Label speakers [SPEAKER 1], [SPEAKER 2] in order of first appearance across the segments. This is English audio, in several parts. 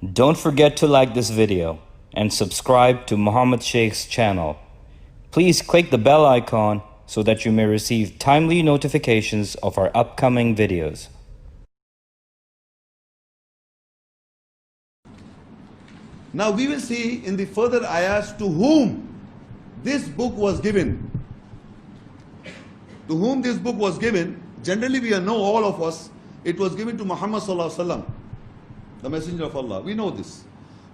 [SPEAKER 1] Don't forget to like this video and subscribe to Muhammad Sheikh's channel. Please click the bell icon so that you may receive timely notifications of our upcoming videos.
[SPEAKER 2] Now we will see in the further ayahs to whom this book was given. To whom this book was given, generally we know, all of us, it was given to Muhammad sallallahu alaihi wasallam, the messenger of Allah. We know this.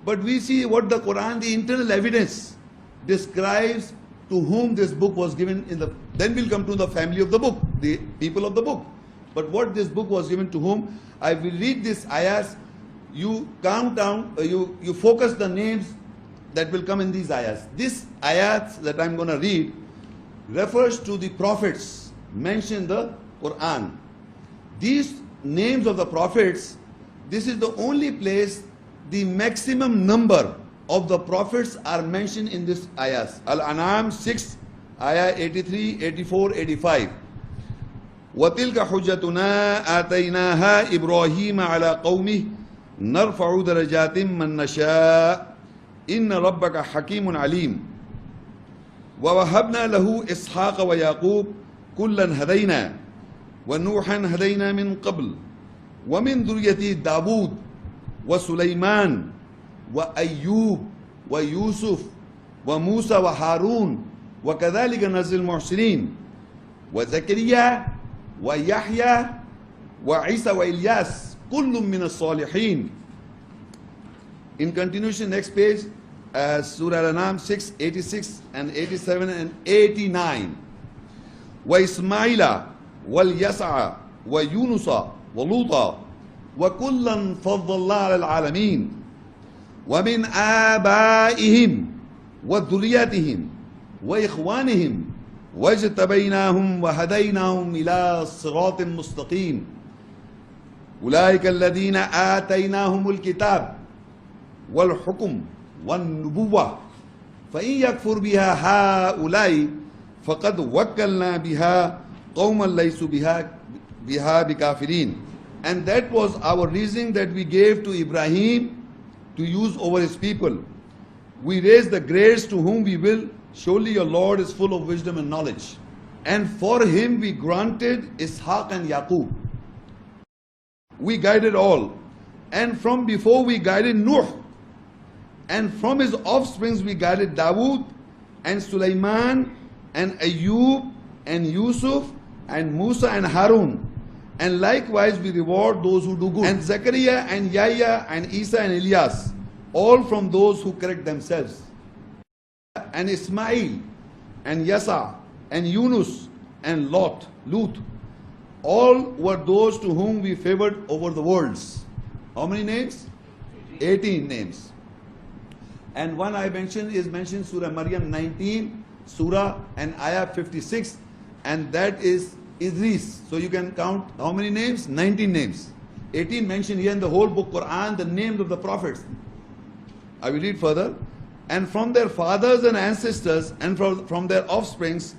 [SPEAKER 2] But we see what the Quran, the internal evidence, describes to whom this book was given in the, then we'll come to the family of the book, the people of the book. But what this book was given to whom, I will read this ayahs, you count down, you focus the names that will come in these ayahs. This ayahs that I'm going to read refers to the prophets mentioned in the Quran. These names of the prophets, this is the only place the maximum number of the prophets are mentioned in this ayahs. Al-An'am 6, ayah 83, 84, 85. وَتِلْكَ حُجَّتُنَا آتَيْنَاهَا إِبْرَاهِيمَ عَلَى قَوْمِهِ نَرْفَعُ دَرَجَاتٍ مَّن نَّشَاءُ إِنَّ رَبَّكَ حَكِيمٌ عَلِيمٌ وَوَهَبْنَا لَهُ إِسْحَاقَ وَيَعْقُوبَ كُلًّا هَدَيْنَا وَنُوحًا هَدَيْنَا مِن قَبْلُ وَمِن ذُرِّيَّتِهِ داوود وسليمان وأيوب ويوسف وموسى وهارون وكذلك نزل المحسنين وزكريا ويحيى وعيسى وإلياس كل من الصالحين. In continuation, next page, Surah Al-An'am 6, 86 and 87 and 89. وإسماعيل واليسع ويونس ولوطا وكلا فضلنا على العالمين ومن آبائهم وذرياتهم وإخوانهم واجتبيناهم وهديناهم إلى صراط مستقيم أولئك الذين آتيناهم الكتاب والحكم والنبوة فإن يكفر بها هؤلاء فقد وكلنا بها قوما ليسوا بها بكافرين. And that was our reasoning that we gave to Ibraheem to use over his people. We raise the grades to whom we will. Surely your Lord is full of wisdom and knowledge. And for him we granted Ishaq and Yaqub. We guided all. And from before we guided Nuh. And from his offsprings we guided Dawood and Sulaiman and Ayub and Yusuf and Musa and Harun. And likewise we reward those who do good. And Zakir and Yahya and Isa and Ilyas, all from those who correct themselves. And Ismail and Yasa and Yunus and Lut, all were those to whom we favored over the worlds. How many names? 18 names. And one I mentioned is mentioned Surah Maryam 19, Surah and Ayah 56, and that is Idris. So you can count how many names? 19 names. 18 mentioned here in the whole book Quran, the names of the prophets. I will read further. And from their fathers and ancestors, and from their offsprings,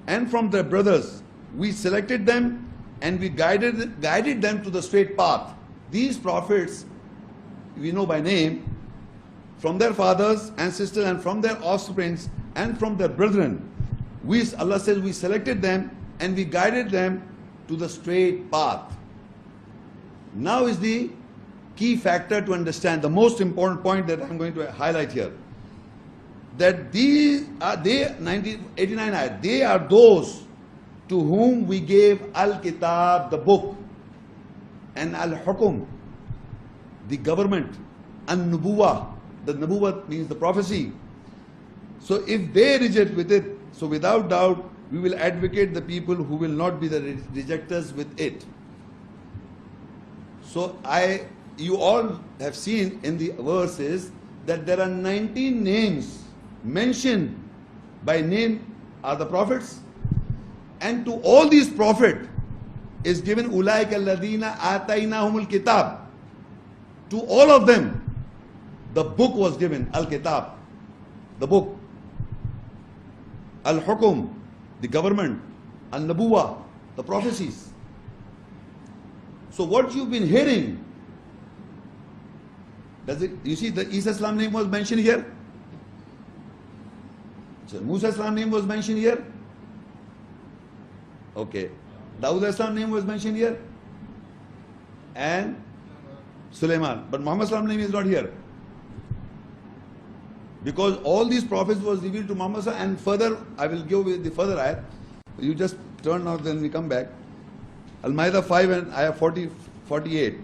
[SPEAKER 2] and from their brothers, we selected them and we guided them to the straight path. These prophets, we know by name, from their fathers, ancestors, and from their offsprings, and from their brethren. Allah says we selected them and we guided them to the straight path. Now is the key factor to understand, the most important point that I'm going to highlight here. That these are, 89 ayat, they are those to whom we gave Al-Kitab, the book, and Al-Hukum, the government, and Nubuwah, the Nubuwah means the prophecy. So if they reject with it, so without doubt, we will advocate the people who will not be the rejectors with it. So you all have seen in the verses that there are 19 names mentioned by name are the prophets, and to all these prophets is given Ulaika alladhina ataynahumul kitab. To all of them the book was given, Al-Kitab, the book, Al-Hukum, the government, Al-Nabuwah, the prophecies. So what you've been hearing Does it? You see, the Isa Islam name was mentioned here. So Musa Islam name was mentioned here. Okay. Dawood Islam name was mentioned here. And Sulaiman. But Muhammad Islam name is not here. Because all these prophets was revealed to Muhammad, and further, I will give you the further ayat. You just turn now, then we come back. Al-Ma'idah 5 and ayah 48.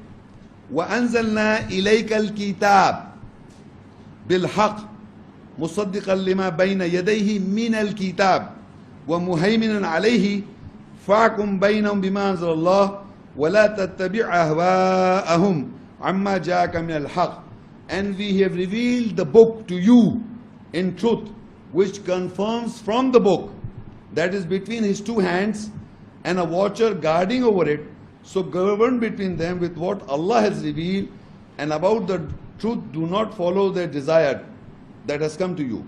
[SPEAKER 2] وَأَنزَلْنَا إِلَيْكَ الْكِتَابِ بِالْحَقِّ مُصَدِّقًا لِمَا بَيْنَ يَدَيْهِ مِنَ الْكِتَابِ وَمُهَيْمِنًا عَلَيْهِ فَاحْكُمْ بَيْنَهُمْ بِمَا أَنزَلَ اللَّهُ وَلَا تَتَّبِعْ أَهْوَاءَهُمْ عَمَّا جَاءَكَ مِنَ الْحَقِّ. And we have revealed the book to you in truth, which confirms from the book that is between his two hands, and a watcher guarding over it. So govern between them with what Allah has revealed, and about the truth do not follow their desire that has come to you.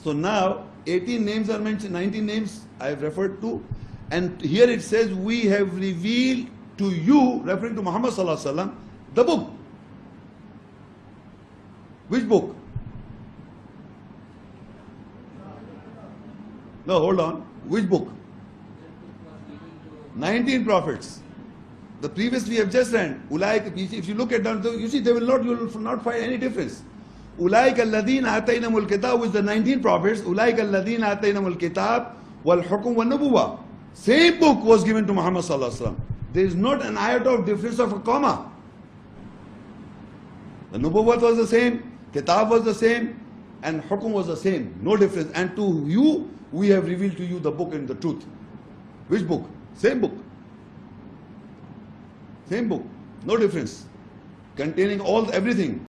[SPEAKER 2] So now 18 names are mentioned, 19 names I have referred to, and here it says we have revealed to you, referring to Muhammad sallallahu alaihi wasallam, the book. Which book? No, hold on. Which book? 19 prophets. The previous we have just read. If you look at that, you see, you will not find any difference. Ulaika alladhina ataynamul kitab with the 19 prophets. Ulaika alladhina ataynamul kitab wal hukm wal nubuwah. Same book was given to Muhammad sallallahu alaihi wasallam. There is not an iota of difference of a comma. The nubuwah was the same, kitab was the same, and hukum was the same. No difference. And to you, we have revealed to you the book and the truth. Which book? Same book. Same book. No difference. Containing everything.